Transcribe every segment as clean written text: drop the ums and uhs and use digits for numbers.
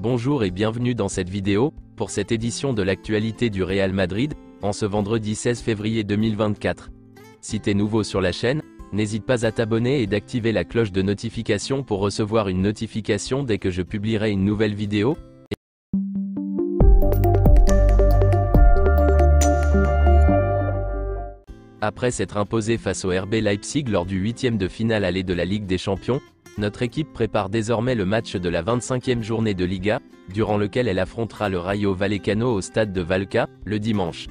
Bonjour et bienvenue dans cette vidéo, pour cette édition de l'actualité du Real Madrid, en ce vendredi 16 février 2024. Si t'es nouveau sur la chaîne, n'hésite pas à t'abonner et d'activer la cloche de notification pour recevoir une notification dès que je publierai une nouvelle vidéo. Après s'être imposé face au RB Leipzig lors du 8e de finale aller de la Ligue des Champions, notre équipe prépare désormais le match de la 25e journée de Liga, durant lequel elle affrontera le Rayo Vallecano au stade de Vallecas, le dimanche.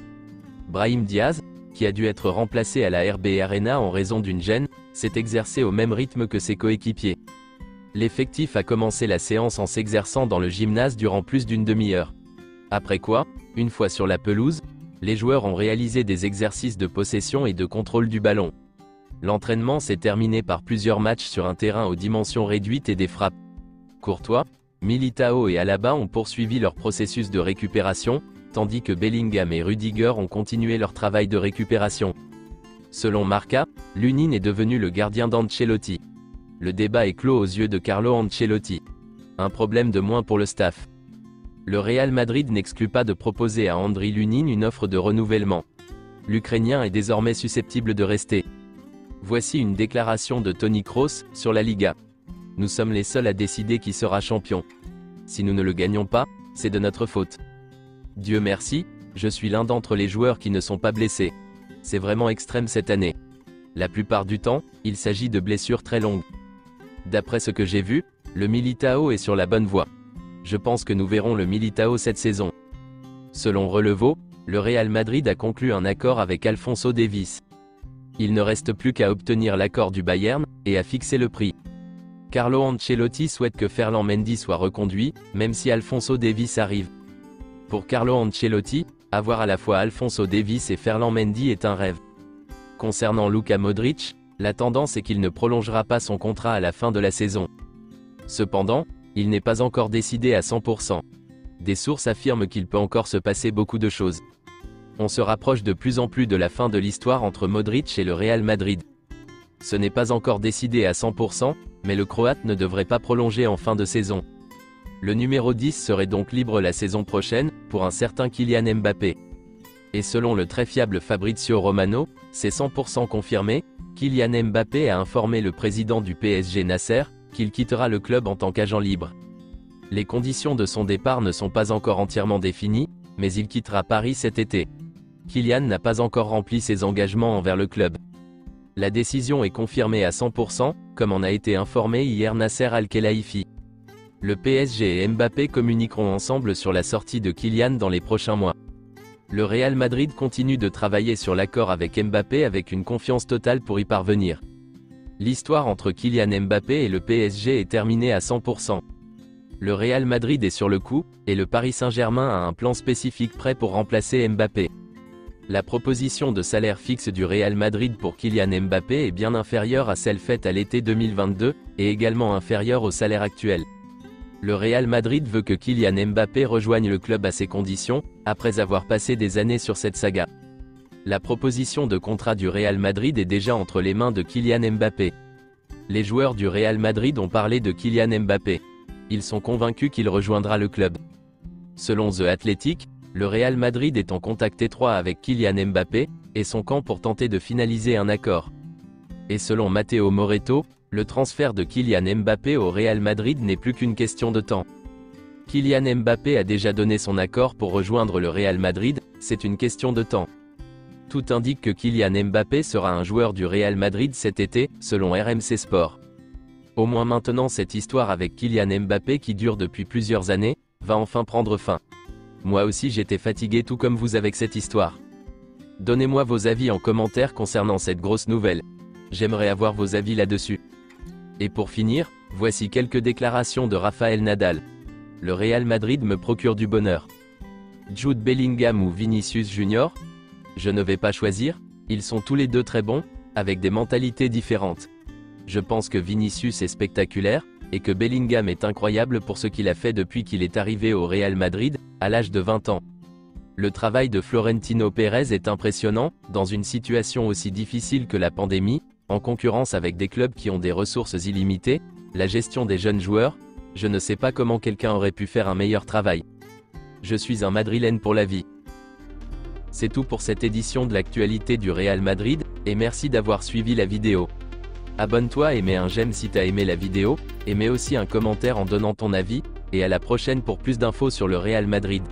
Brahim Diaz, qui a dû être remplacé à la RB Arena en raison d'une gêne, s'est exercé au même rythme que ses coéquipiers. L'effectif a commencé la séance en s'exerçant dans le gymnase durant plus d'une demi-heure. Après quoi, une fois sur la pelouse, les joueurs ont réalisé des exercices de possession et de contrôle du ballon. L'entraînement s'est terminé par plusieurs matchs sur un terrain aux dimensions réduites et des frappes. Courtois, Militao et Alaba ont poursuivi leur processus de récupération, tandis que Bellingham et Rudiger ont continué leur travail de récupération. Selon Marca, Lunin est devenu le gardien d'Ancelotti. Le débat est clos aux yeux de Carlo Ancelotti. Un problème de moins pour le staff. Le Real Madrid n'exclut pas de proposer à Andriy Lunin une offre de renouvellement. L'Ukrainien est désormais susceptible de rester. Voici une déclaration de Toni Kroos sur la Liga. Nous sommes les seuls à décider qui sera champion. Si nous ne le gagnons pas, c'est de notre faute. Dieu merci, je suis l'un d'entre les joueurs qui ne sont pas blessés. C'est vraiment extrême cette année. La plupart du temps, il s'agit de blessures très longues. D'après ce que j'ai vu, le Militao est sur la bonne voie. Je pense que nous verrons le Militao cette saison. Selon Relevo, le Real Madrid a conclu un accord avec Alphonso Davies. Il ne reste plus qu'à obtenir l'accord du Bayern, et à fixer le prix. Carlo Ancelotti souhaite que Ferland Mendy soit reconduit, même si Alphonso Davies arrive. Pour Carlo Ancelotti, avoir à la fois Alphonso Davies et Ferland Mendy est un rêve. Concernant Luka Modric, la tendance est qu'il ne prolongera pas son contrat à la fin de la saison. Cependant, il n'est pas encore décidé à 100%. Des sources affirment qu'il peut encore se passer beaucoup de choses. On se rapproche de plus en plus de la fin de l'histoire entre Modric et le Real Madrid. Ce n'est pas encore décidé à 100%, mais le Croate ne devrait pas prolonger en fin de saison. Le numéro 10 serait donc libre la saison prochaine, pour un certain Kylian Mbappé. Et selon le très fiable Fabrizio Romano, c'est 100% confirmé, Kylian Mbappé a informé le président du PSG Nasser, qu'il quittera le club en tant qu'agent libre. Les conditions de son départ ne sont pas encore entièrement définies, mais il quittera Paris cet été. Kylian n'a pas encore rempli ses engagements envers le club. La décision est confirmée à 100%, comme en a été informé hier Nasser Al-Khelaifi. Le PSG et Mbappé communiqueront ensemble sur la sortie de Kylian dans les prochains mois. Le Real Madrid continue de travailler sur l'accord avec Mbappé avec une confiance totale pour y parvenir. L'histoire entre Kylian Mbappé et le PSG est terminée à 100%. Le Real Madrid est sur le coup, et le Paris Saint-Germain a un plan spécifique prêt pour remplacer Mbappé. La proposition de salaire fixe du Real Madrid pour Kylian Mbappé est bien inférieure à celle faite à l'été 2022, et également inférieure au salaire actuel. Le Real Madrid veut que Kylian Mbappé rejoigne le club à ces conditions, après avoir passé des années sur cette saga. La proposition de contrat du Real Madrid est déjà entre les mains de Kylian Mbappé. Les joueurs du Real Madrid ont parlé de Kylian Mbappé. Ils sont convaincus qu'il rejoindra le club. Selon The Athletic, le Real Madrid est en contact étroit avec Kylian Mbappé, et son camp pour tenter de finaliser un accord. Et selon Matteo Moretto, le transfert de Kylian Mbappé au Real Madrid n'est plus qu'une question de temps. Kylian Mbappé a déjà donné son accord pour rejoindre le Real Madrid, c'est une question de temps. Tout indique que Kylian Mbappé sera un joueur du Real Madrid cet été, selon RMC Sport. Au moins maintenant cette histoire avec Kylian Mbappé qui dure depuis plusieurs années, va enfin prendre fin. Moi aussi j'étais fatigué tout comme vous avec cette histoire. Donnez-moi vos avis en commentaire concernant cette grosse nouvelle. J'aimerais avoir vos avis là-dessus. Et pour finir, voici quelques déclarations de Rafael Nadal. Le Real Madrid me procure du bonheur. Jude Bellingham ou Vinicius Junior ? Je ne vais pas choisir, ils sont tous les deux très bons, avec des mentalités différentes. Je pense que Vinicius est spectaculaire, et que Bellingham est incroyable pour ce qu'il a fait depuis qu'il est arrivé au Real Madrid, à l'âge de 20 ans. Le travail de Florentino Pérez est impressionnant, dans une situation aussi difficile que la pandémie, en concurrence avec des clubs qui ont des ressources illimitées, la gestion des jeunes joueurs, Je ne sais pas comment quelqu'un aurait pu faire un meilleur travail. Je suis un madrilène pour la vie. C'est tout pour cette édition de l'actualité du Real Madrid, et merci d'avoir suivi la vidéo. Abonne-toi et mets un j'aime si t'as aimé la vidéo, et mets aussi un commentaire en donnant ton avis, et à la prochaine pour plus d'infos sur le Real Madrid.